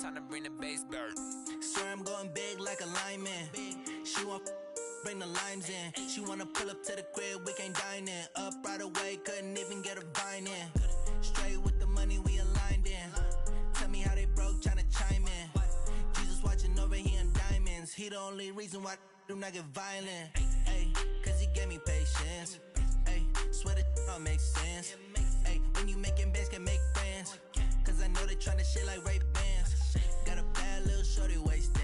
Time to bring the bass bird. Swear I'm going big like a lineman. She want bring the limes in. She wanna pull up to the crib, we can't dine in. Up right away, couldn't even get a vine in. Straight with the money, we aligned in. Tell me how they broke, tryna chime in. Jesus watching over, he in diamonds. He the only reason why I do not get violent. Ay, cause he gave me patience. Ay, swear that all makes sense. Ay, when you making bands, can make friends. Cause I know they tryna shit like Ray-Bans. Got a bad little shorty wasting.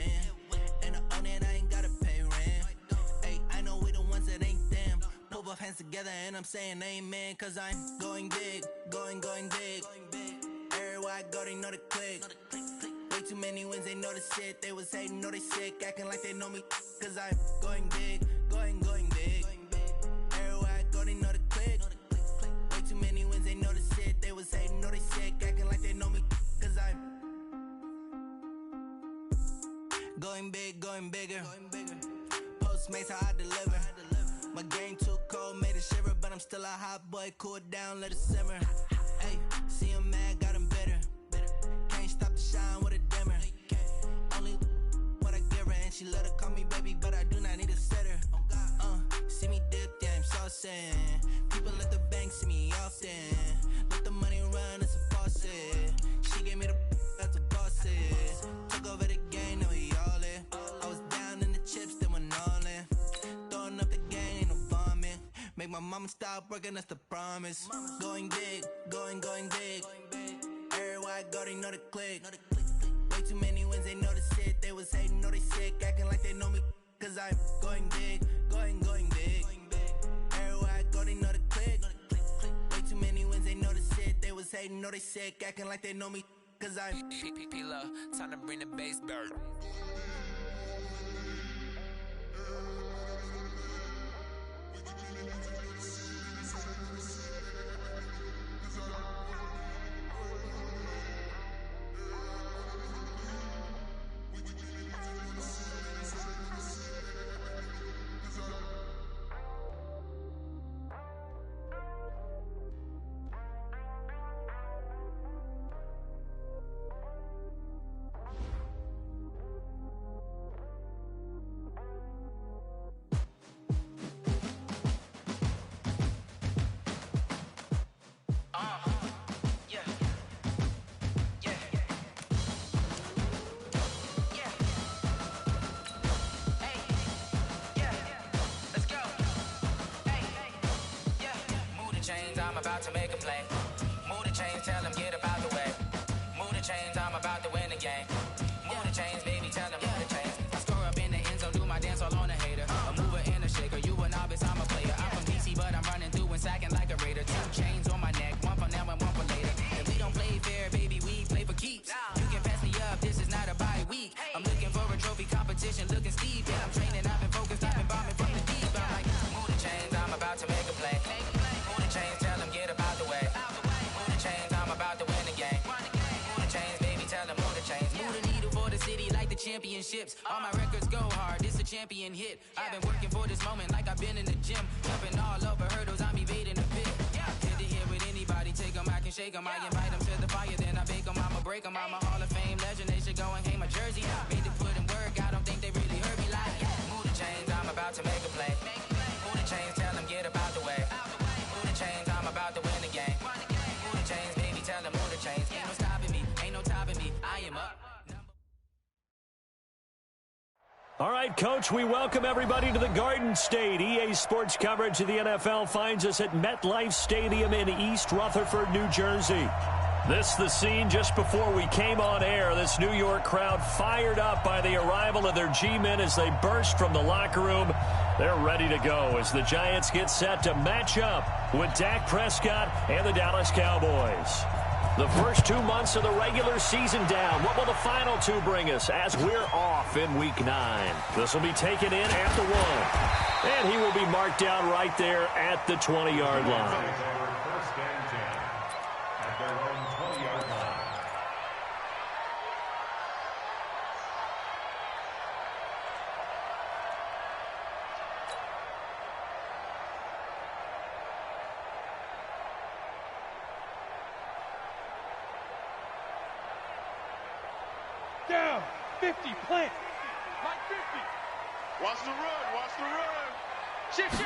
And I own it, I ain't gotta pay rent. Ay, I know we the ones that ain't them. Put both hands together and I'm saying amen. Cause I'm going big, going big. Everywhere I go, they know the click. Way too many wins, they know the shit. They was hating, know they sick, acting like they know me. Cause I'm going big, going big. Everywhere I go, they know the click. Way too many wins, they know the shit. They was hating, know they sick, acting like they know me. Cause I'm going big, going bigger. Postmates how I deliver. My game too cold, made it shiver. But I'm still a hot boy, cool it down, let it simmer. Hey, see him mad, got him bitter. Can't stop the shine with a dimmer. Only what I give her, and she let her call me baby, but I do not need a sitter. See me dip, yeah, I'm saucing. People at the bank see me often. Let the money run, it's a faucet. She gave me the that's a bosses. Took over the game, now we all in. I was down in the chips, then went all in. Throwing up the game, ain't no vomit. Make my mama stop working, that's the promise. Going big, going big. Everywhere I go, they know the click. Way too many wins, they know the shit. They was hating, know they sick, acting like they know me. Cause I'm going big, going big. Everywhere I go, they know the click. Way too many wins, they know the shit. They was hating, know they sick, acting like they know me. Cause I'm time to bring the bass bird. I'm about to make a play. Move the chains, tell them get up out the way. Move the chains, I'm about to win the game. Move the chains, baby, tell them move the chains. I score up in the end zone, do my dance all on a hater. A mover and a shaker, you a novice, I'm a player. I'm from DC, but I'm running through and sacking like a raider. 2 chains on my neck, one for now and one for later. And we don't play fair, baby, we play for keeps. You can pass me up, this is not a bye week. I'm looking for a trophy competition, looking steep. And I'm training, I've been focused, I've been bombing from the deep. I'm like, move the chains, I'm about to make a play. Move the chains, tell them get up out the way. Move the chains, I'm about to win the game. Move the chains, baby, tell them move the chains. Move the needle for the city like the championships. All my records go hard, this a champion hit. I've been working for this moment like I've been in the gym. Jumping all over hurdles, I'm evading the pit. Hit to hit with anybody, take them, I can shake them. I invite them to the fire, then I bake them, I'ma break them. I'm a Hall of Fame legend, they should go and hang my jersey. Made to put in work, I don't think they really heard me like. Move the chains, I'm about to make a play. Move the chains, tell them get up out the way. Move the chains, I'm about to win the game. Move the chains, baby, tell them move the chains. Ain't no stopping me, ain't no topping me, I am up. All right, Coach, we welcome everybody to the Garden State. EA Sports coverage of the NFL finds us at MetLife Stadium in East Rutherford, New Jersey. This the scene just before we came on air. This New York crowd fired up by the arrival of their G-men as they burst from the locker room. They're ready to go as the Giants get set to match up with Dak Prescott and the Dallas Cowboys. The first 2 months of the regular season down. What will the final 2 bring us as we're off in Week 9? This will be taken in at the 1. And he will be marked down right there at the 20-yard line. 50, plant. Like 50. Watch the run, watch the run. Shift.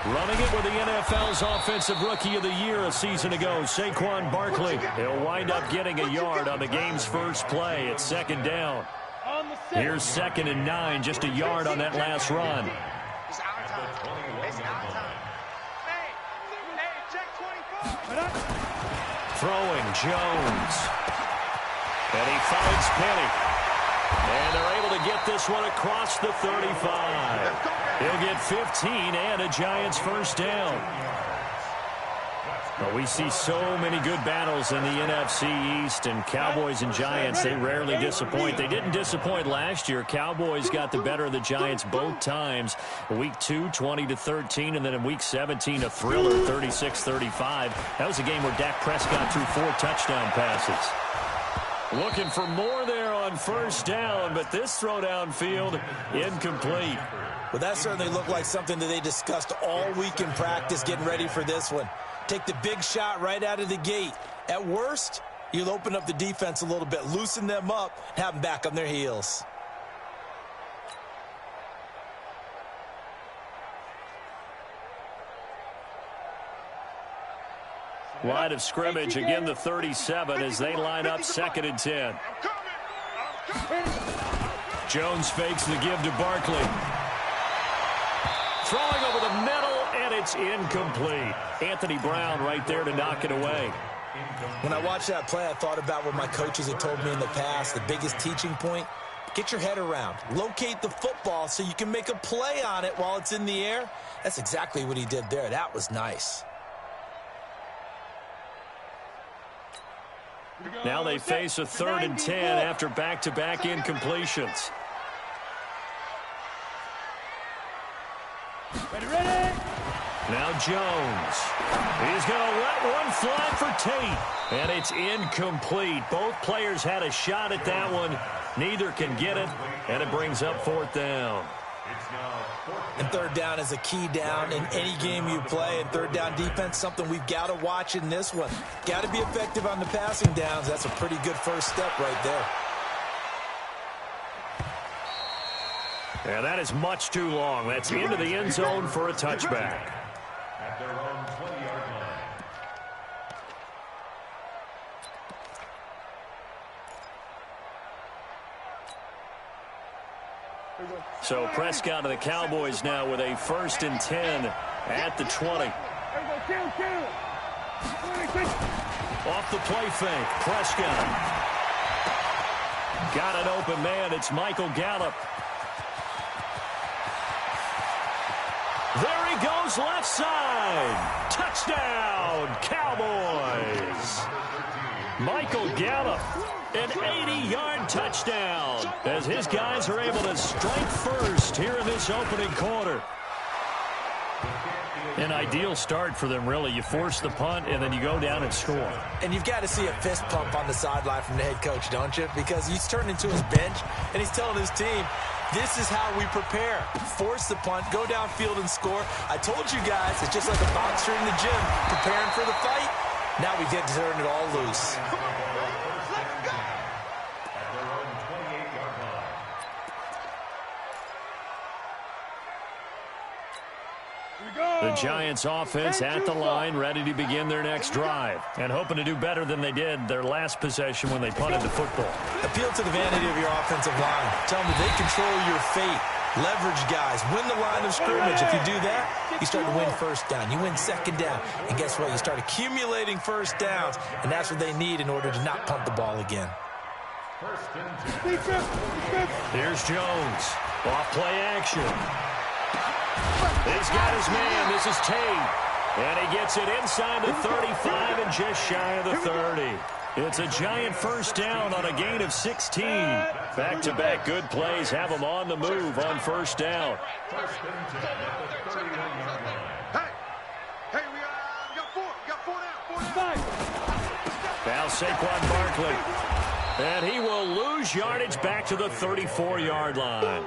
Running it with the NFL's Offensive Rookie of the Year a season ago, Saquon Barkley. He'll wind up getting a yard on the game's first play. It's second down. Here's 2nd and 9, just a yard on that last run. It's our time. It's our time. Hey, check 24. Throwing Jones. And he finds Penny. And they're able to get this one across the 35. He'll get 15 and a Giants first down. Well, we see so many good battles in the NFC East, and Cowboys and Giants, they rarely disappoint. They didn't disappoint last year. Cowboys got the better of the Giants both times. Week 2, 20-13, and then in Week 17, a thriller, 36-35. That was a game where Dak Prescott threw 4 touchdown passes. Looking for more there on first down, but this throw downfield incomplete. Well, that certainly looked like something that they discussed all week in practice getting ready for this one. Take the big shot right out of the gate. At worst, you'll open up the defense a little bit, loosen them up, and have them back on their heels. Line of scrimmage, again the 37 as they line up 2nd and 10. Jones fakes the give to Barkley. Throwing over the middle, and it's incomplete. Anthony Brown right there to knock it away. When I watched that play, I thought about what my coaches had told me in the past. The biggest teaching point, get your head around. Locate the football so you can make a play on it while it's in the air. That's exactly what he did there. That was nice. Now they face a 3rd and 10 after back-to-back incompletions. Ready. Now Jones. He's going to let one fly for Tate. And it's incomplete. Both players had a shot at that one. Neither can get it. And it brings up 4th down. And 3rd down is a key down in any game you play. And 3rd down defense, something we've got to watch in this one. Got to be effective on the passing downs. That's a pretty good first step right there. And that is much too long. That's into the end zone for a touchback. At their own 20-yard line. So Prescott and the Cowboys now with a 1st and 10 at the 20. Off the play fake, Prescott. Got an open man, it's Michael Gallup. There he goes, left side. Touchdown, Cowboys. Michael Gallup, an 80-yard touchdown as his guys are able to strike first here in this opening quarter. An ideal start for them, really. You force the punt, and then you go down and score. And you've got to see a fist pump on the sideline from the head coach, don't you? Because he's turned into his bench, and he's telling his team, this is how we prepare. Force the punt, go downfield and score. I told you guys, it's just like a boxer in the gym preparing for the fight. Now we get to turn it all loose. The Giants offense at the line, ready to begin their next drive, and hoping to do better than they did their last possession when they punted the football. Appeal to the vanity of your offensive line. Tell them that they control your fate. Leverage guys. Win the line of scrimmage. If you do that, you start to win first down. You win second down. And guess what? You start accumulating first downs, and that's what they need in order to not punt the ball again. Here's Jones. Off play action. He's got his man. This is Tate. And he gets it inside the 35 and just shy of the 30. It's a Giant first down on a gain of 16. Back-to-back good plays have them on the move on first down. Hey, we got 4. We got 4 down. 4 down. Now Saquon Barkley. And he will lose yardage back to the 34-yard line.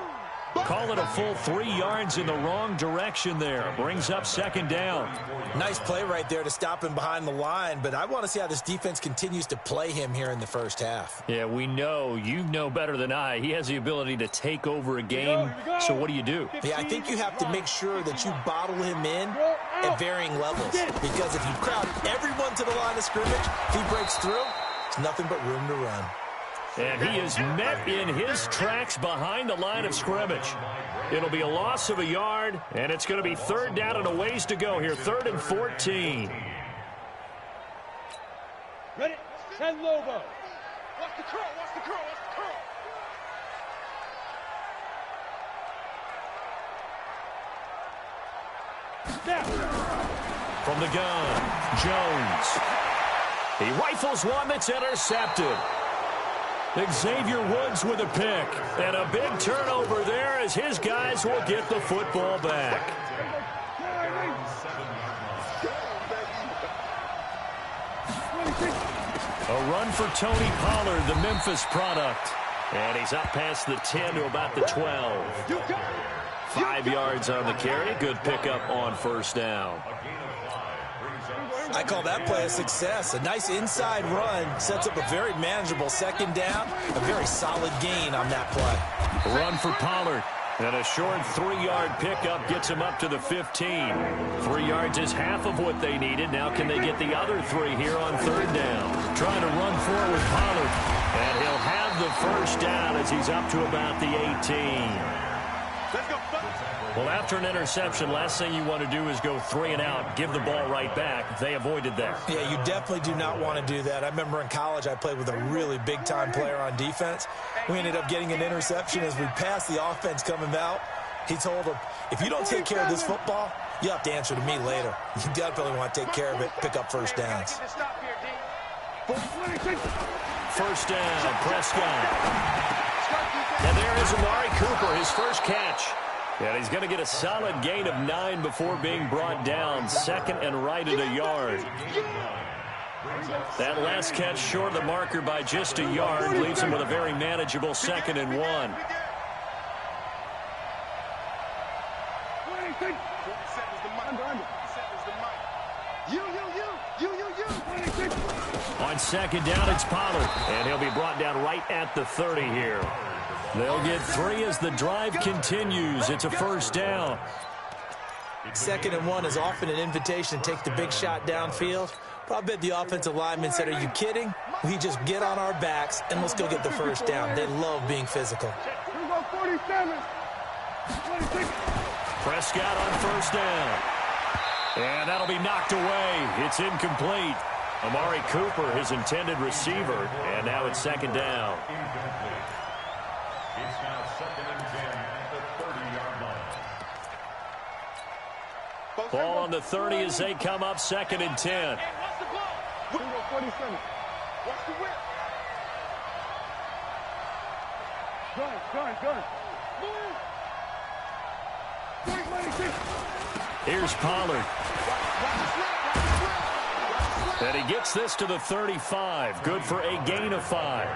Call it a full 3 yards in the wrong direction there. Brings up second down. Nice play right there to stop him behind the line, but I want to see how this defense continues to play him here in the first half. Yeah, we know. You know better than I. He has the ability to take over a game. So what do you do? Yeah, I think you have to make sure that you bottle him in at varying levels, because if you crowd everyone to the line of scrimmage, if he breaks through, it's nothing but room to run. And he is met in his tracks behind the line of scrimmage. It'll be a loss of a yard, and it's going to be third down and a ways to go here. 3rd and 14. Ready? 10 Lobo. Watch the curl, watch the curl, watch the curl. From the gun, Jones. He rifles one that's intercepted. Xavier Woods with a pick. And a big turnover there as his guys will get the football back. A run for Tony Pollard, the Memphis product. And he's up past the 10 to about the 12. 5 yards on the carry. Good pickup on first down. I call that play a success. A nice inside run sets up a very manageable second down. A very solid gain on that play. Run for Pollard. And a short 3-yard pickup gets him up to the 15. 3 yards is half of what they needed. Now can they get the other 3 here on third down? Trying to run forward with Pollard. And he'll have the first down as he's up to about the 18. Well, after an interception, last thing you want to do is go 3 and out, give the ball right back. They avoided that. Yeah, you definitely do not want to do that. I remember in college I played with a really big-time player on defense. We ended up getting an interception as we passed the offense coming out. He told him, if you don't take care of this football, you have to answer to me later. You definitely want to take care of it, pick up first downs. First down, Prescott. And there is Amari Cooper, his first catch. And he's going to get a solid gain of 9 before being brought down. Second and right at a yard. That last catch short of the marker by just a yard leaves him with a very manageable 2nd and 1. On second down, it's Pollard. And he'll be brought down right at the 30 here. They'll get 3 as the drive continues. It's a first down. 2nd and 1 is often an invitation to take the big shot downfield. But I bet the offensive lineman said, are you kidding? We just get on our backs and let's go get the first down. They love being physical. Prescott on first down. And that'll be knocked away. It's incomplete. Amari Cooper, his intended receiver. And now it's 2nd down. It's now 2nd and 10 at the 30-yard line. Ball on the 30 as they come up 2nd and 10. Watch the whip. Gun. Here's Pollard. And he gets this to the 35. Good for a gain of 5.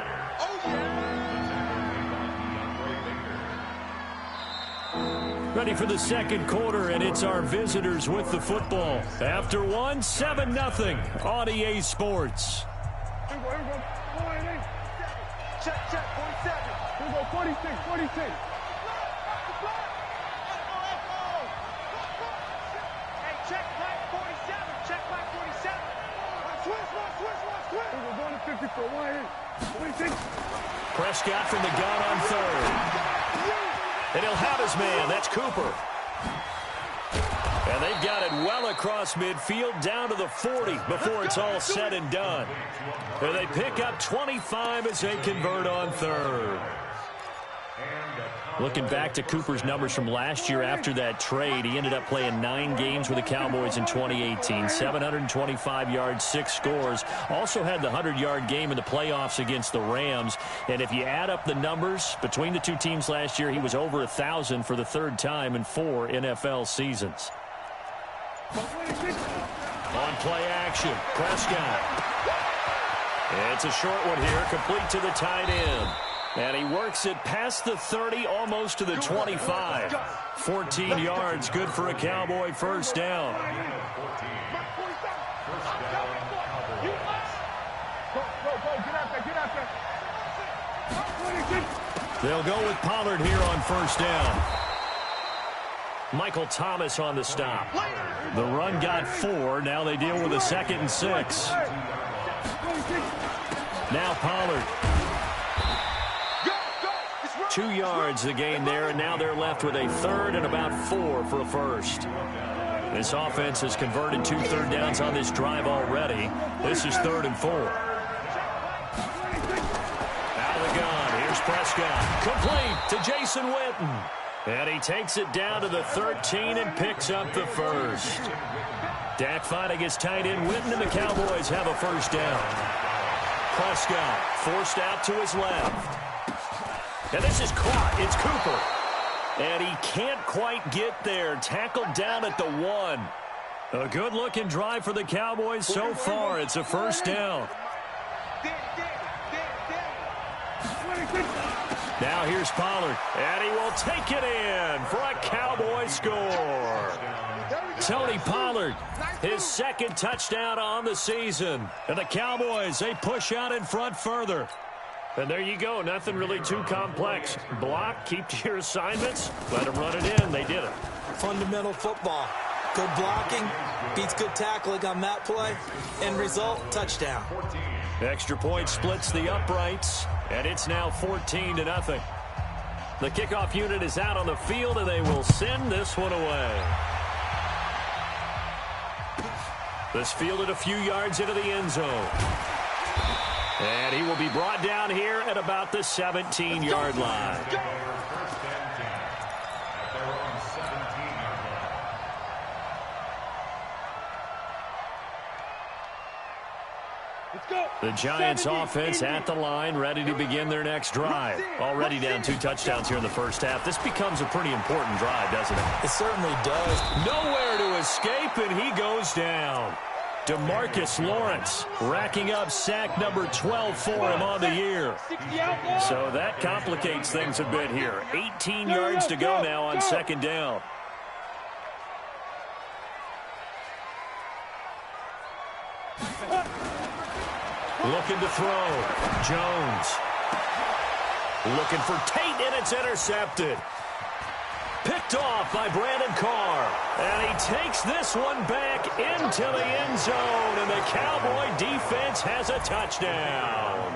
Ready for the second quarter, and it's our visitors with the football. After 1, 7-0 on EA Sports. Check, 47. Here we go, 46. Hey, check back 47. Check back 47. Switch. We're going to 54. 46. Prescott from the gun on third. And he'll have his man. That's Cooper. And they've got it well across midfield down to the 40 before it's all said and done. And they pick up 25 as they convert on third. Looking back to Cooper's numbers from last year after that trade, he ended up playing 9 games with the Cowboys in 2018. 725 yards, 6 scores. Also had the 100-yard game in the playoffs against the Rams. And if you add up the numbers between the two teams last year, he was over 1,000 for the 3rd time in 4 NFL seasons. On play action, Prescott. It's a short one here, complete to the tight end. And he works it past the 30, almost to the 25. 14 yards, good for a Cowboy first down. They'll go with Pollard here on first down. Michael Thomas on the stop. The run got 4. Now they deal with a 2nd and 6. Now Pollard. 2 yards the gain there, and now they're left with a 3rd and about 4 for a first. This offense has converted 2 third downs on this drive already. This is 3rd and 4. Out of the gun. Here's Prescott. Complete to Jason Witten. And he takes it down to the 13 and picks up the first. Dak finding his tight end Witten, and the Cowboys have a first down. Prescott forced out to his left. And this is caught. It's Cooper. And he can't quite get there. Tackled down at the 1. A good-looking drive for the Cowboys so far. It's a first down. Now here's Pollard. And he will take it in for a Cowboy score. Tony Pollard, his 2nd touchdown on the season. And the Cowboys, they push out in front further. And there you go. Nothing really too complex. Block, keep to your assignments, let them run it in. They did it. Fundamental football. Good blocking beats good tackling on that play. End result, touchdown. Extra point splits the uprights, and it's now 14-0. The kickoff unit is out on the field, and they will send this one away. This fielded a few yards into the end zone. And he will be brought down here at about the 17-yard line. The Giants offense at the line, ready to begin their next drive. Already down 2 touchdowns here in the first half. This becomes a pretty important drive, doesn't it? It certainly does. Nowhere to escape, and he goes down. DeMarcus Lawrence racking up sack number 12 for him on the year. So that complicates things a bit here. 18 yards to go now on 2nd down. Looking to throw. Jones. Looking for Tate, and it's intercepted. Picked off by Brandon Carr. And he takes this one back into the end zone. And the Cowboy defense has a touchdown.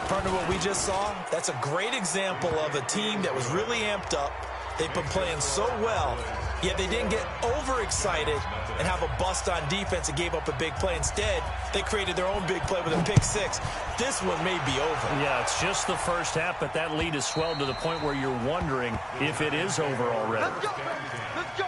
Partner, what we just saw, that's a great example of a team that was really amped up. They've been playing so well, yet they didn't get overexcited and have a bust on defense and gave up a big play. Instead, they created their own big play with a pick 6. This one may be over. Yeah, it's just the first half, but that lead has swelled to the point where you're wondering if it is over already. Let's go.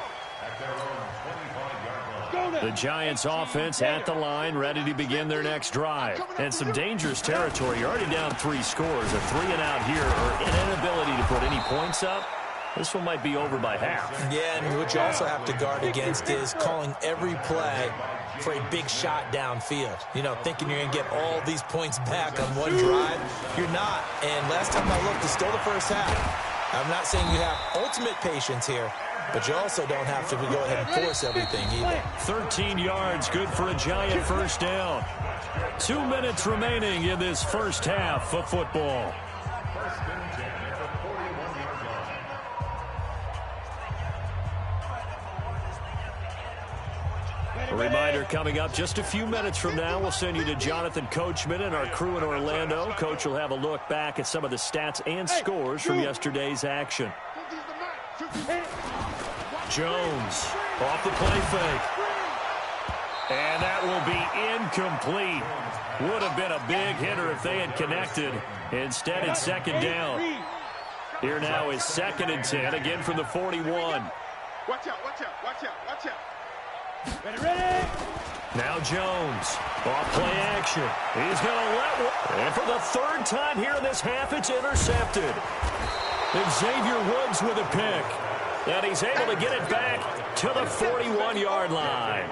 The Giants offense at the line, ready to begin their next drive. And some dangerous territory. You're already down 3 scores. A 3-and-out here, or an inability to put any points up. This one might be over by half. Yeah, and what you also have to guard against is calling every play for a big shot downfield. You know, thinking you're going to get all these points back on one drive. You're not. And last time I looked, it's still the first half. I'm not saying you have ultimate patience here, but you also don't have to go ahead and force everything either. 13 yards, good for a Giant first down. 2 minutes remaining in this first half of football. A reminder coming up just a few minutes from now, we'll send you to Jonathan Coachman and our crew in Orlando. Coach will have a look back at some of the stats and scores from yesterday's action. Jones off the play fake. And that will be incomplete. Would have been a big hitter if they had connected. Instead, it's 2nd down. Here now is 2nd and 10, again from the 41. Watch out, watch out, watch out, watch out. Ready? Now Jones, off play action. He's going to let one. And for the 3rd time here in this half, it's intercepted. Xavier Woods with a pick. And he's able to get it back to the 41-yard line.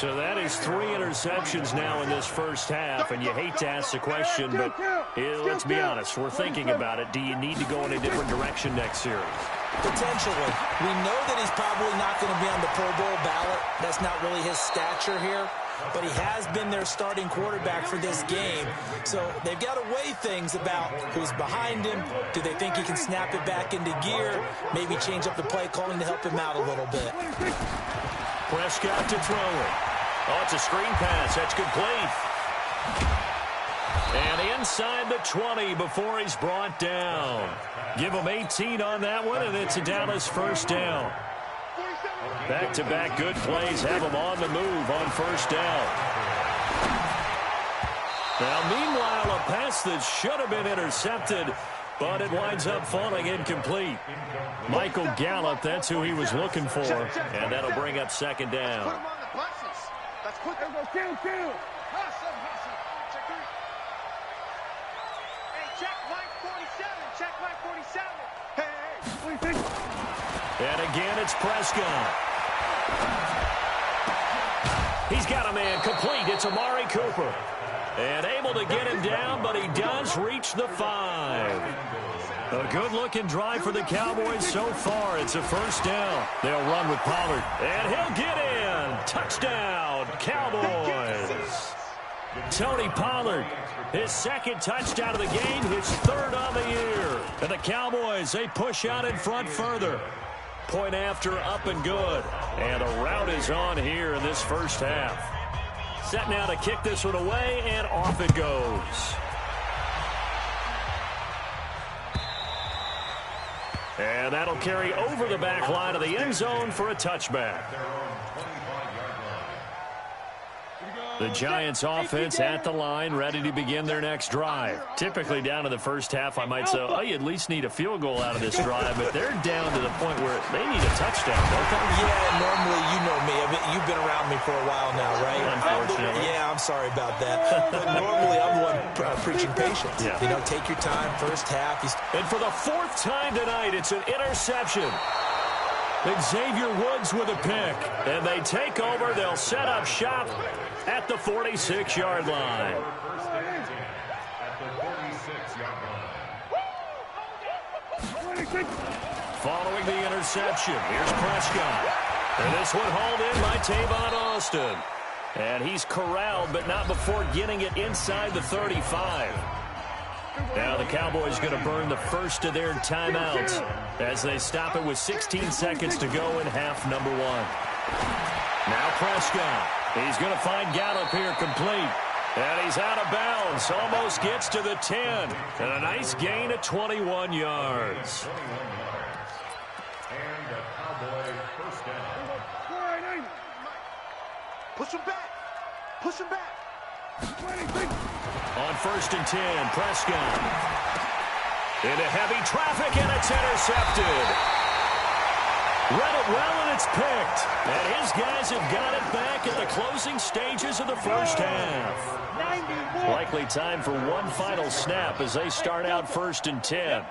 So that is 3 interceptions now in this first half, and you hate to ask the question, but let's be honest, we're thinking about it. Do you need to go in a different direction next series? Potentially. We know that he's probably not going to be on the Pro Bowl ballot. That's not really his stature here, but he has been their starting quarterback for this game. So they've got to weigh things about who's behind him. Do they think he can snap it back into gear? Maybe change up the play calling to help him out a little bit. Prescott to throw it. Oh, it's a screen pass. That's complete. And inside the 20 before he's brought down. Give him 18 on that one, and it's a Dallas first down. Back-to-back good plays have him on the move on first down. Now, meanwhile, a pass that should have been intercepted, but it winds up falling incomplete. Michael Gallup, that's who he was looking for, and that'll bring up second down. Put him on the buses. That's quick. Kill. Hustle. Check 3. Hey, check line 47. Check line 47. Hey. What do you think? And again, it's Prescott. He's got a man complete. It's Amari Cooper. And able to get him down, but he does reach the 5. A good-looking drive for the Cowboys so far. It's a first down. They'll run with Pollard. And he'll get in. Touchdown, Cowboys. Tony Pollard, his second touchdown of the game, his third on the year. And the Cowboys, they push out in front further. Point after, up and good. And a rout is on here in this first half. Set now to kick this one away, and off it goes. And that'll carry over the back line of the end zone for a touchback. The Giants offense at the line, ready to begin their next drive. Typically down to the first half, I might say, oh, you at least need a field goal out of this drive, but they're down to the point where they need a touchdown, don't they? Yeah, normally, you know me. I mean, you've been around me for a while now, right? Unfortunately. Yeah, I'm sorry about that. But normally, I'm the one preaching patience. Yeah. You know, take your time, first half. And for the 4th time tonight, it's an interception. Xavier Woods with a pick. And they take over. They'll set up shop at the 46-yard line. Following the interception, here's Prescott. And this one hauled in by Tavon Austin. And he's corralled, but not before getting it inside the 35. Now the Cowboys going to burn the first of their timeouts as they stop it with 16 seconds to go in half number 1. Now Prescott. He's going to find Gallup here complete. And he's out of bounds. Almost gets to the 10. And a nice gain of 21 yards. And the Cowboy first down. Push him back. On 1st and 10, Prescott. Into heavy traffic, and it's intercepted. Read it well, and it's picked. And his guys have got it back at the closing stages of the first half. Likely time for one final snap as they start out 1st and 10.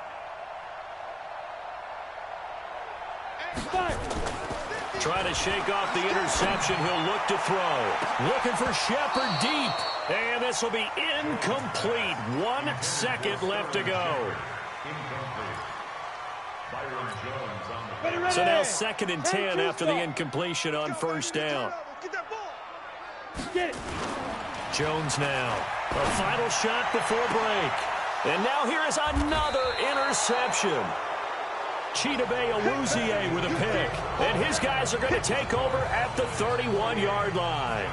Trying to shake off the interception. He'll look to throw. Looking for Shepard deep. And this will be incomplete. 1 second left to go. So now 2nd and 10 after the incompletion on first down. Jones now. A final shot before break. And now here is another interception. Chidobe Awuzie with a pick. And his guys are going to take over at the 31-yard line.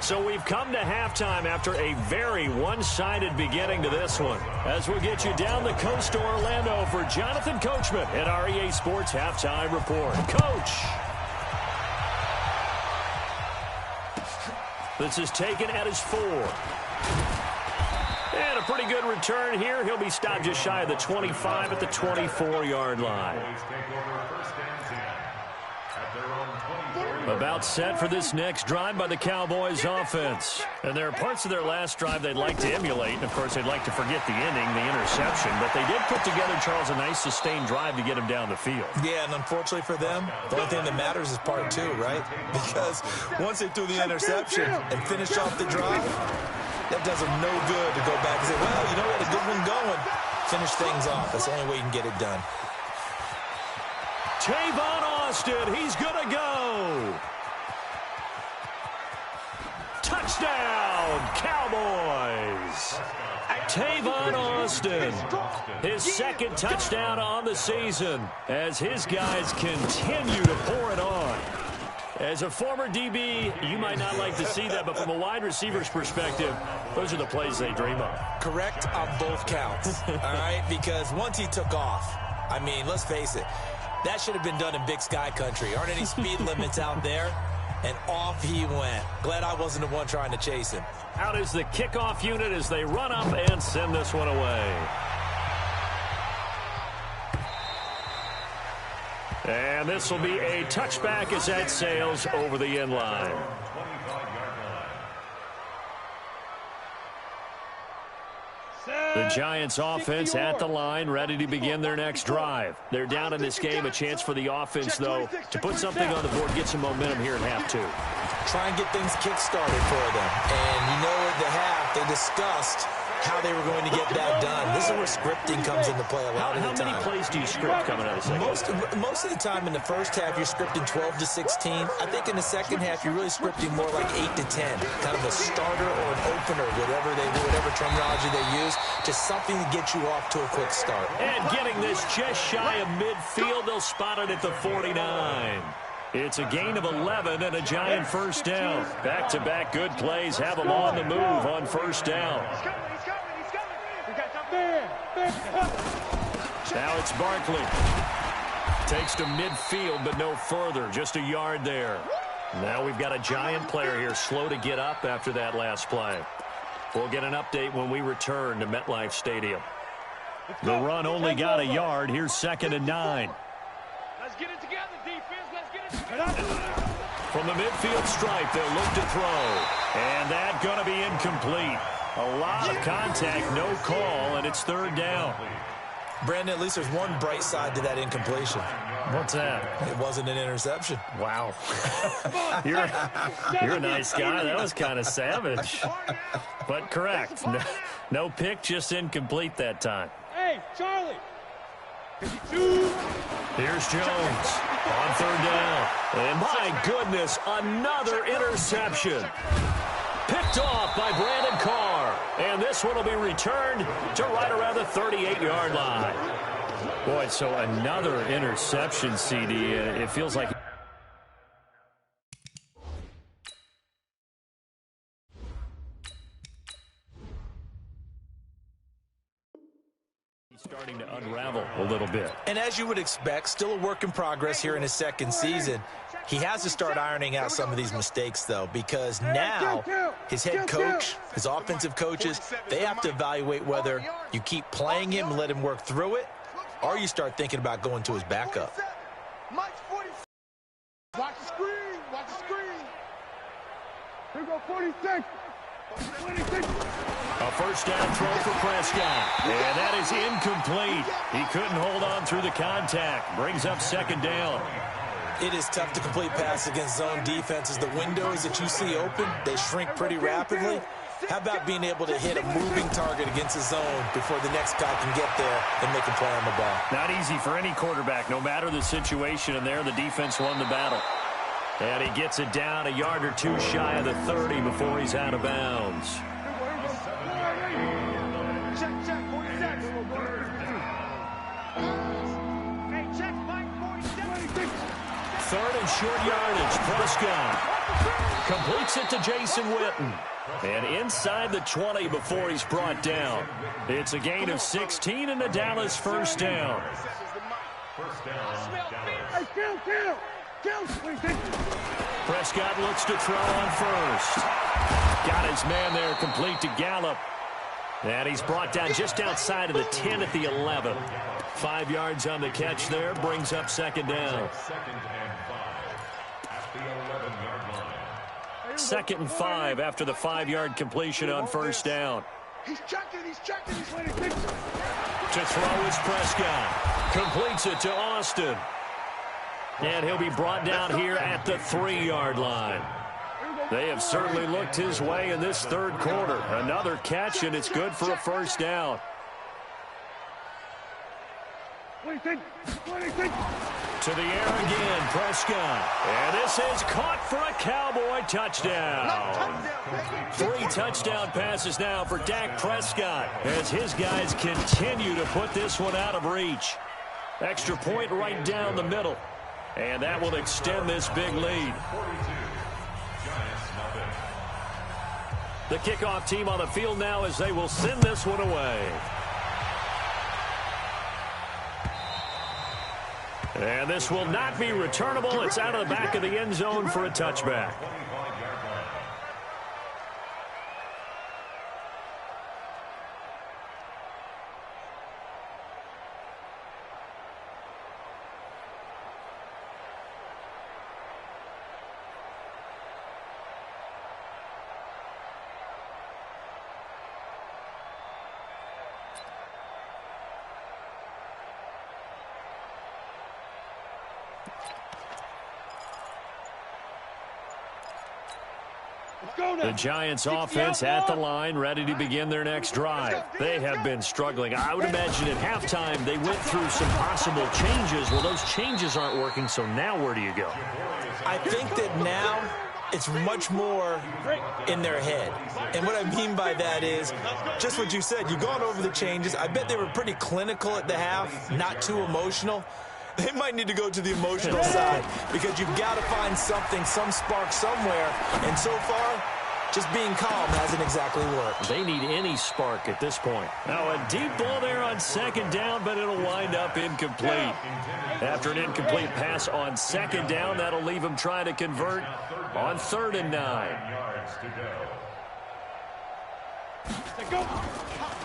So we've come to halftime after a very one-sided beginning to this one. As we'll get you down the coast to Orlando for Jonathan Coachman at our EA Sports Halftime Report. Coach. This is taken at his 4. And a pretty good return here. He'll be stopped just shy of the 25 at the 24-yard line. About set for this next drive by the Cowboys offense. And there are parts of their last drive they'd like to emulate. And, of course, they'd like to forget the ending, the interception. But they did put together, Charles, a nice sustained drive to get him down the field. Yeah, and unfortunately for them, the only thing that matters is part two, right? Because once they threw the interception and finished off the drive, that does them no good to go back and say, well, you know, we had a good one going. Finish things off. That's the only way you can get it done. Tavon Austin, he's going to go. Touchdown, Cowboys. Tavon Austin, his second touchdown on the season as his guys continue to pour it on. As a former DB, you might not like to see that, but from a wide receiver's perspective, those are the plays they dream of. Correct on both counts, all right? Because once he took off, I mean, let's face it, that should have been done in Big Sky country. Aren't any speed limits out there? And off he went. Glad I wasn't the one trying to chase him. Out is the kickoff unit as they run up and send this one away. And this will be a touchback as that sails over the end line. The Giants offense at the line, ready to begin their next drive. They're down in this game. A chance for the offense, though, to put something on the board, get some momentum here at half two. Try and get things kick-started for them. And you know at the half, they discussed how they were going to get that done. This is where scripting comes into play a lot of the time. How many plays do you script coming out of the second? Most of the time in the first half, you're scripting 12 to 16. I think in the second half, you're really scripting more like 8 to 10. Kind of a starter or an opener, whatever terminology they use. Just something to get you off to a quick start. And getting this just shy of midfield, they'll spot it at the 49. It's a gain of 11 and a Giant first down. Back-to-back good plays have them on the move on first down. Now it's Barkley. Takes to midfield, but no further. Just a yard there. Now we've got a Giant player here slow to get up after that last play. We'll get an update when we return to MetLife Stadium. The run only got a yard. Here's 2nd and 9. Let's get it together, defense. Let's get it together. From the midfield stripe, they'll look to throw. And that's going to be incomplete. A lot of contact, no call, and it's 3rd down. Brandon, at least there's one bright side to that incompletion. What's that? It wasn't an interception. Wow. You're a nice guy. That was kind of savage. But correct. No pick, just incomplete that time. Hey, Charlie. Here's Jones on 3rd down. And my goodness, another interception. Picked off by Brandon Carr. And this one will be returned to right around the 38-yard line. Boy, so another interception, CD. It feels like... starting to unravel a little bit. And as you would expect, still a work in progress here in his second season. He has to start ironing out some of these mistakes, though, because now his head coach, his offensive coaches, they have to evaluate whether you keep playing him and let him work through it, or you start thinking about going to his backup. Watch the screen. Watch the screen. Here go 46. 26. A first down throw for Prescott. And that is incomplete. He couldn't hold on through the contact. Brings up 2nd down. It is tough to complete pass against zone defenses. The windows that you see open, they shrink pretty rapidly. How about being able to hit a moving target against a zone before the next guy can get there and make a play on the ball? Not easy for any quarterback, no matter the situation. And there, the defense won the battle. And he gets it down a yard or two shy of the 30 before he's out of bounds. Check, 46. Hey, check, Mike, 47. 3rd and short yardage. Prescott completes it to Jason Witten. And inside the 20 before he's brought down. It's a gain of 16 and a Dallas first down. Hey, kill. Prescott looks to throw on first. Got his man there complete to Gallup. And he's brought down just outside of the 10 at the 11. 5 yards on the catch there. Brings up 2nd down. 2nd and 5 after the 5-yard completion on first down. He's checking. He's winning. To throw is Prescott. Completes it to Austin. And he'll be brought down here at the 3-yard line. They have certainly looked his way in this third quarter. Another catch, and it's good for a first down. To the air again, Prescott. And this is caught for a Cowboy touchdown. 3 touchdown passes now for Dak Prescott as his guys continue to put this one out of reach. Extra point right down the middle. And that will extend this big lead. The kickoff team on the field now as they will send this one away. And this will not be returnable. It's out of the back of the end zone for a touchback. The Giants offense at the line, ready to begin their next drive. They have been struggling. I would imagine at halftime they went through some possible changes. Well, those changes aren't working, so now where do you go? I think that now it's much more in their head. And what I mean by that is just what you said. You've gone over the changes. I bet they were pretty clinical at the half, not too emotional. They might need to go to the emotional side because you've got to find something, some spark somewhere. And so far, just being calm hasn't exactly worked. They need any spark at this point. Now a deep ball there on 2nd down, but it'll wind up incomplete. After an incomplete pass on 2nd down, that'll leave him trying to convert on 3rd and 9.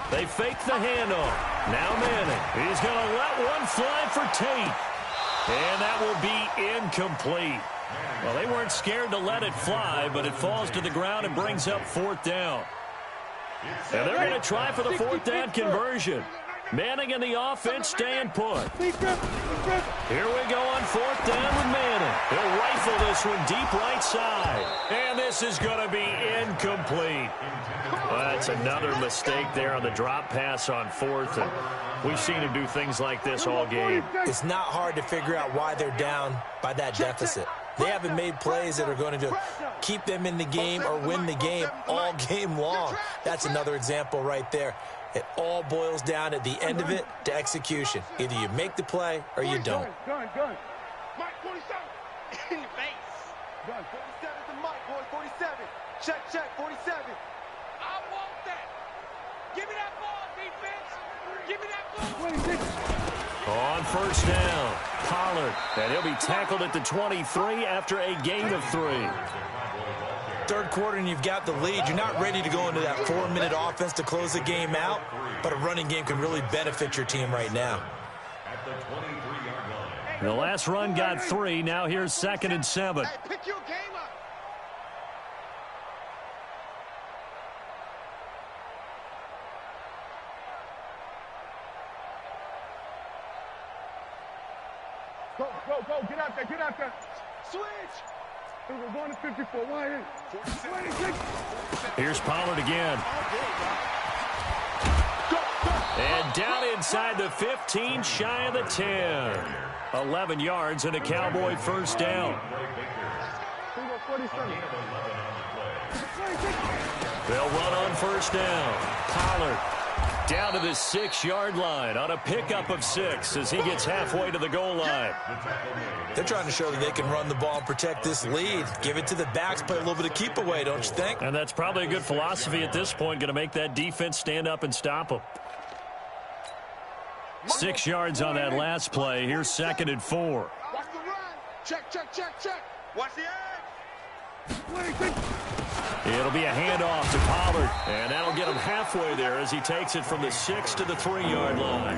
They fake the handoff. Now Manning. He's going to let one fly for Tate. And that will be incomplete. Well, they weren't scared to let it fly, but it falls to the ground and brings up 4th down. And they're going to try for the 4th down conversion. Manning and the offense staying put. Here we go on 4th down with Manning. He'll rifle this one deep right side. And this is going to be incomplete. Well, that's another mistake there on the drop pass on 4th. And we've seen him do things like this all game. It's not hard to figure out why they're down by that deficit. They haven't made plays that are going to keep them in the game or win the game all game long. That's another example right there. It all boils down at the end of it to execution. Either you make the play or you don't. Gun. Mike, 47. In your face. Gun. 47 to Mike, boy, 47. Check, 47. I want that. Give me that ball, defense. Give me that ball. On 1st down, Pollard. And he'll be tackled at the 23 after a gain of 3. 3rd quarter and you've got the lead. You're not ready to go into that 4-minute offense to close the game out, but a running game can really benefit your team right now. The last run got 3. Now here's 2nd and 7. Hey, pick your game up. Go. Get out there. Switch. We're going to 54. Why in? 26. Here's Pollard again. And down inside the 15, shy of the 10. 11 yards and a Cowboy 1st down. They'll run on 1st down. Pollard down to the 6-yard line on a pickup of 6 as he gets halfway to the goal line. They're trying to show that they can run the ball and protect this lead. Give it to the backs, play a little bit of keep away, don't you think? And that's probably a good philosophy at this point, going to make that defense stand up and stop them. 6 yards on that last play. Here's 2nd and 4. Watch the run. Check. Watch the edge. It'll be a handoff to Pollard, and that'll get him halfway there as he takes it from the 6 to the 3-yard line.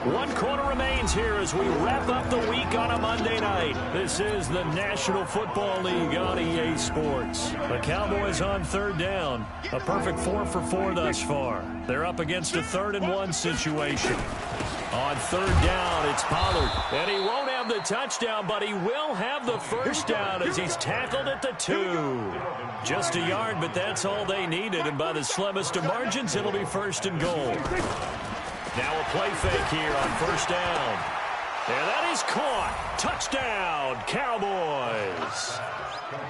One quarter remains here as we wrap up the week on a Monday night. This is the National Football League on EA Sports. The Cowboys on third down. A perfect 4 for 4 thus far. They're up against a 3rd and 1 situation. On third down, it's Pollard. And he won't have the touchdown, but he will have the first down as he's tackled at the 2. Just a yard, but that's all they needed. And by the slimmest of margins, it'll be 1st and goal. Now a play fake here on first down. And that is caught. Touchdown, Cowboys.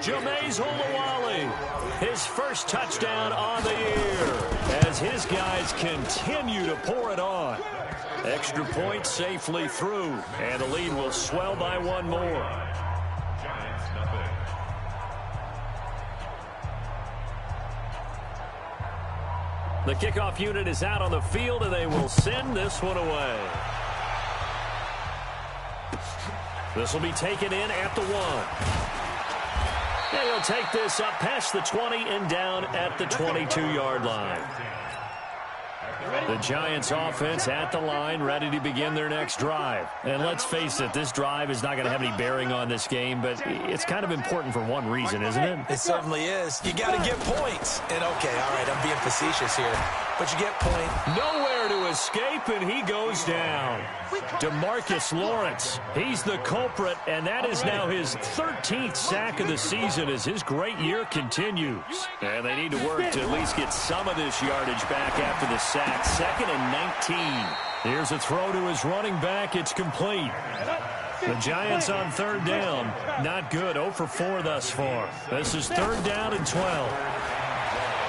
Jameis Olawale, his first touchdown on the year as his guys continue to pour it on. Extra point safely through, and the lead will swell by 1 more. The kickoff unit is out on the field, and they will send this one away. This will be taken in at the 1. And he'll take this up past the 20 and down at the 22-yard line. The Giants offense at the line, ready to begin their next drive. And let's face it, this drive is not going to have any bearing on this game, but it's kind of important for one reason, isn't it? It certainly is. You got to get points. And okay, all right, I'm being facetious here, but you get point. Nowhere to escape, and he goes down. DeMarcus Lawrence, he's the culprit, and that is now his 13th sack of the season as his great year continues. And they need to work to at least get some of this yardage back after the sack. 2nd and 19. Here's a throw to his running back. It's complete. The Giants on third down. Not good. 0 for 4 thus far. This is 3rd down and 12.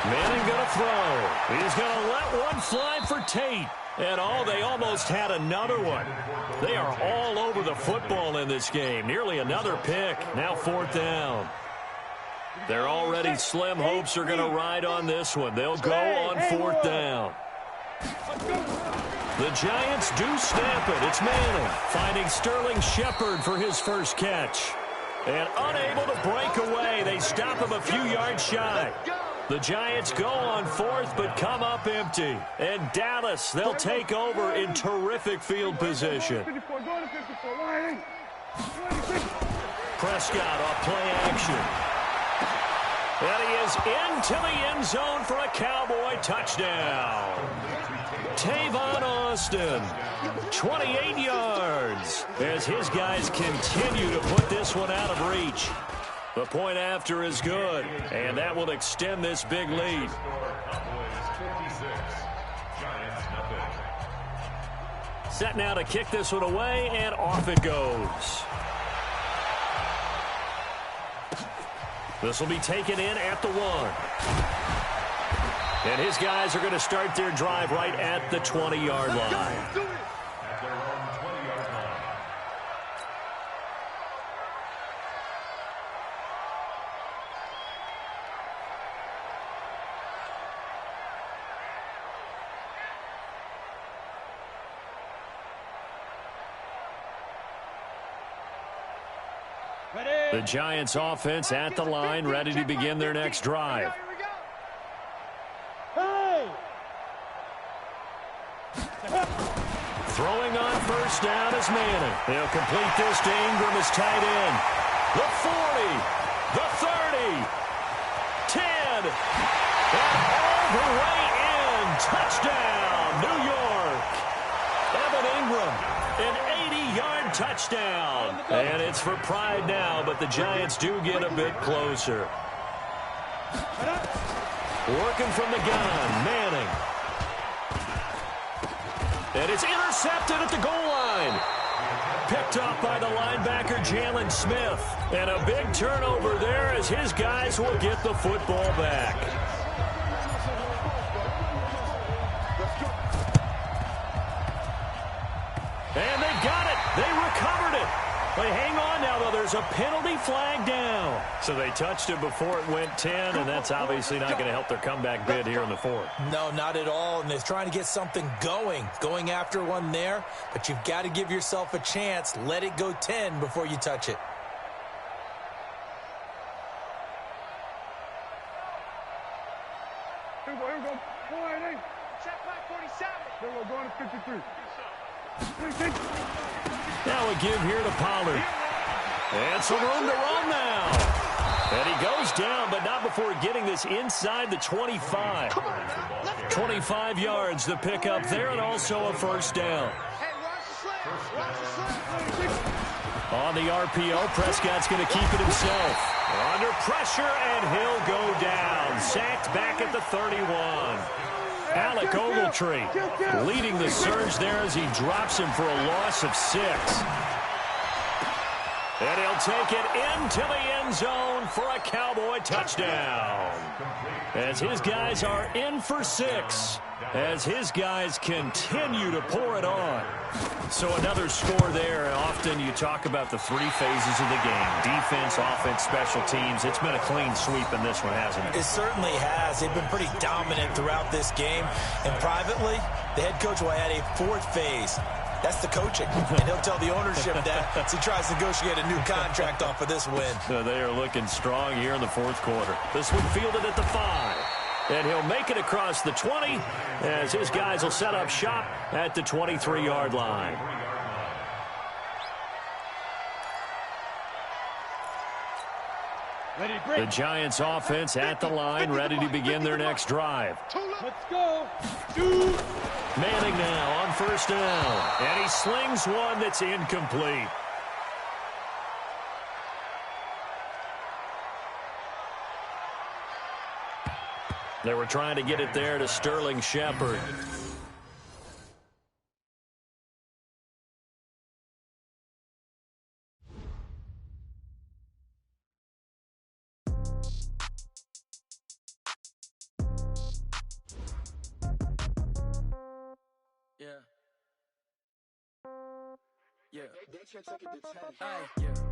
Manning going to throw. He's going to let one fly for Tate. And they almost had another one. They are all over the football in this game. Nearly another pick. Now 4th down. Their already slim hopes are going to ride on this one. They'll go on 4th down. The Giants do snap it. It's Manning finding Sterling Shepard for his first catch. And unable to break away, they stop him a few yards shy. The Giants go on 4th but come up empty. And Dallas, they'll take over in terrific field position. Prescott off play action. And he is into the end zone for a Cowboy touchdown. Tavon Austin, 28 yards, as his guys continue to put this one out of reach. The point after is good, and that will extend this big lead. Set now to kick this one away, and off it goes. This will be taken in at the 1. And his guys are going to start their drive right at the 20-yard line. The Giants offense at the line, ready to begin their next drive. Throwing on first down is Manning. He'll complete this to Ingram as tight end. The 40, the 30, 10, and all the way in. Touchdown, New York. Evan Ingram, an 80-yard touchdown. And it's for pride now, but the Giants do get a bit closer. Working from the gun, Manning. And it's intercepted at the goal line. Picked up by the linebacker, Jalen Smith. And a big turnover there as his guys will get the football back. And they got it. They recovered it. They hang on now, though. There's a penalty flag down. So they touched it before it went 10, and that's obviously not going to help their comeback bid here in the 4th. No, not at all, and they're trying to get something going after one there, but you've got to give yourself a chance. Let it go 10 before you touch it. Here we go. Check back 47. Here we go, going to 53. Now a give here to Pollard. And some room to run now. And he goes down, but not before getting this inside the 25. 25 yards to pick up there, and also a first down. On the RPO, Prescott's going to keep it himself. Under pressure, and he'll go down. Sacked back at the 31. Alec Ogletree leading the surge there as he drops him for a loss of 6. And he'll take it into the end zone for a Cowboy touchdown. As his guys are in for 6. As his guys continue to pour it on. So another score there. Often you talk about the 3 phases of the game. Defense, offense, special teams. It's been a clean sweep in this one, hasn't it? It certainly has. They've been pretty dominant throughout this game. And privately, the head coach will add a 4th phase. That's the coaching. And he'll tell the ownership that as he tries to negotiate a new contract off of this win. So they are looking strong here in the 4th quarter. This one fielded at the 5. And he'll make it across the 20 as his guys will set up shop at the 23-yard line. The Giants offense at the line, ready to begin their next drive. Let's go. Manning now on first down. And he slings one that's incomplete. They were trying to get it there to Sterling Shepard.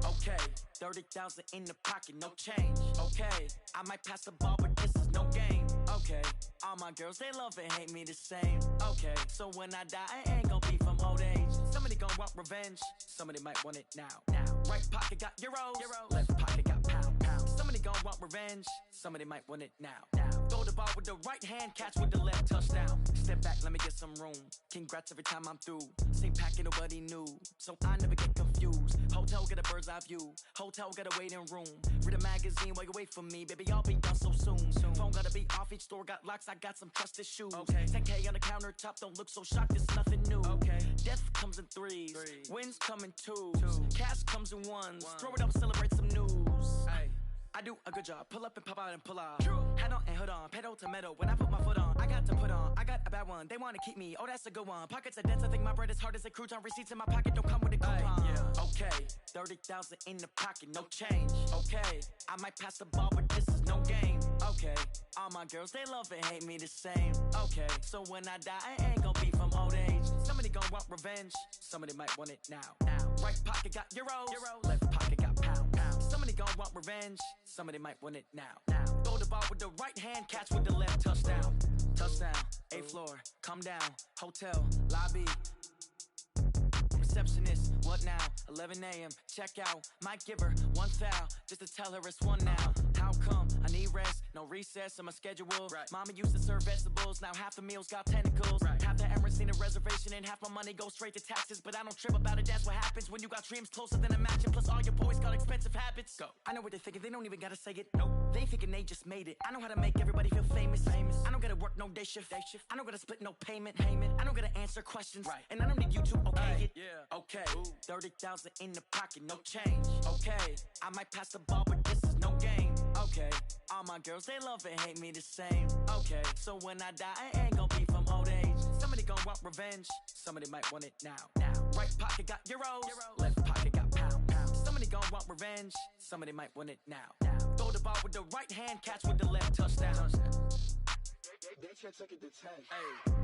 Okay, 30,000 in the pocket, no change. Okay, I might pass the ball, but this is no game. Okay, all my girls, they love and hate me the same. Okay, so when I die, I ain't gonna be from old age. Somebody gonna want revenge, somebody might want it now. Right pocket got euros, left pocket got pound. Somebody gonna want revenge, somebody might want it now. Throw the ball with the right hand, catch with the left, touchdown. Step back, let me get some room. Congrats every time I'm through. Same packet, nobody knew, so I never get confused. Hotel get a bird's eye view. Hotel get a waiting room. Read a magazine while you wait for me, baby. I'll be done so soon. Phone gotta be off. Each store got locks. I got some trusted shoes. Okay. 10K on the countertop. Don't look so shocked. It's nothing new. Okay. Death comes in 3s. Wins come in 2s. Cash comes in 1s. Throw it up, celebrate some news. Ay. I do a good job. Pull up and pop out and pull out. Head on and hood on. Pedal to metal. When I put my foot on, I got to put on. I got a bad one. They want to keep me. Oh, that's a good one. Pockets are dense. I think my bread is hard as a crouton. Receipts in my pocket don't come with a coupon. Okay. 30,000 in the pocket. No change. Okay. I might pass the ball, but this is no game. Okay. All my girls, they love and hate me the same. Okay. So when I die, I ain't gonna be from old age. Somebody gonna want revenge. Somebody might want it now. Right pocket got euros. Left pocket got pound. Somebody gon' want revenge. Somebody might want it now. Throw the ball with the right hand, catch with the left, touchdown. Touchdown, 8th floor, come down. Hotel, lobby. Receptionist, what now? 11 a.m., check out. Might give her 1 foul, just to tell her it's 1 now. How come? I need rest, no recess in my schedule. Mama used to serve vegetables, now half the meals got tentacles. Half the Emirates need a reservation and half my money goes straight to taxes. But I don't trip about it, that's what happens when you got dreams closer than a match. And plus all your boys got expensive habits. Go. I know what they're thinking, they don't even gotta say it. Nope. They ain't thinking they just made it. I know how to make everybody feel famous. I don't gotta work no day shift. I don't gotta split no payment. I don't gotta answer questions. And I don't need you to okay it. Okay. 30,000 in the pocket, no change. Okay. I might pass the ball, but this is no game. Okay. All my girls, they love and hate me the same. Okay. So when I die, I ain't gonna be from old age. Somebody gon' want revenge. Somebody might want it now. Right pocket got euros. Left pocket got pound. Somebody gon' want revenge. Somebody might want it now. Throw the ball with the right hand, catch with the left, touchdown. They can't take it to 10. Hey.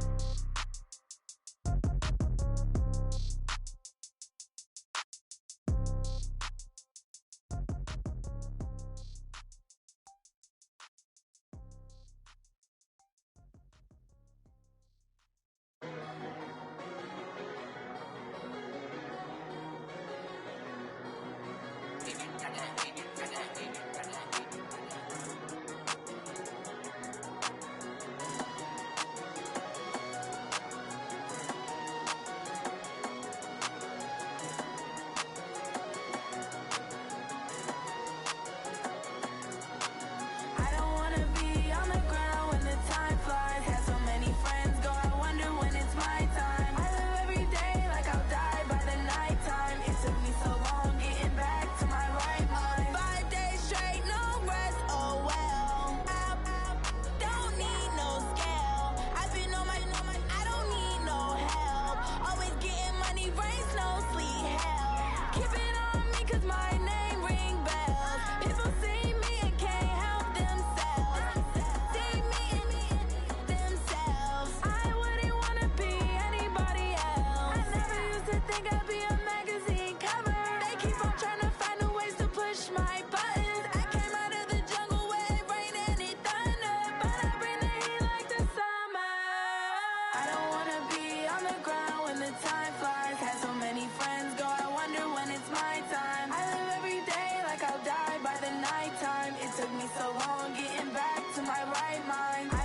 nighttime. It took me so long getting back to my right mind.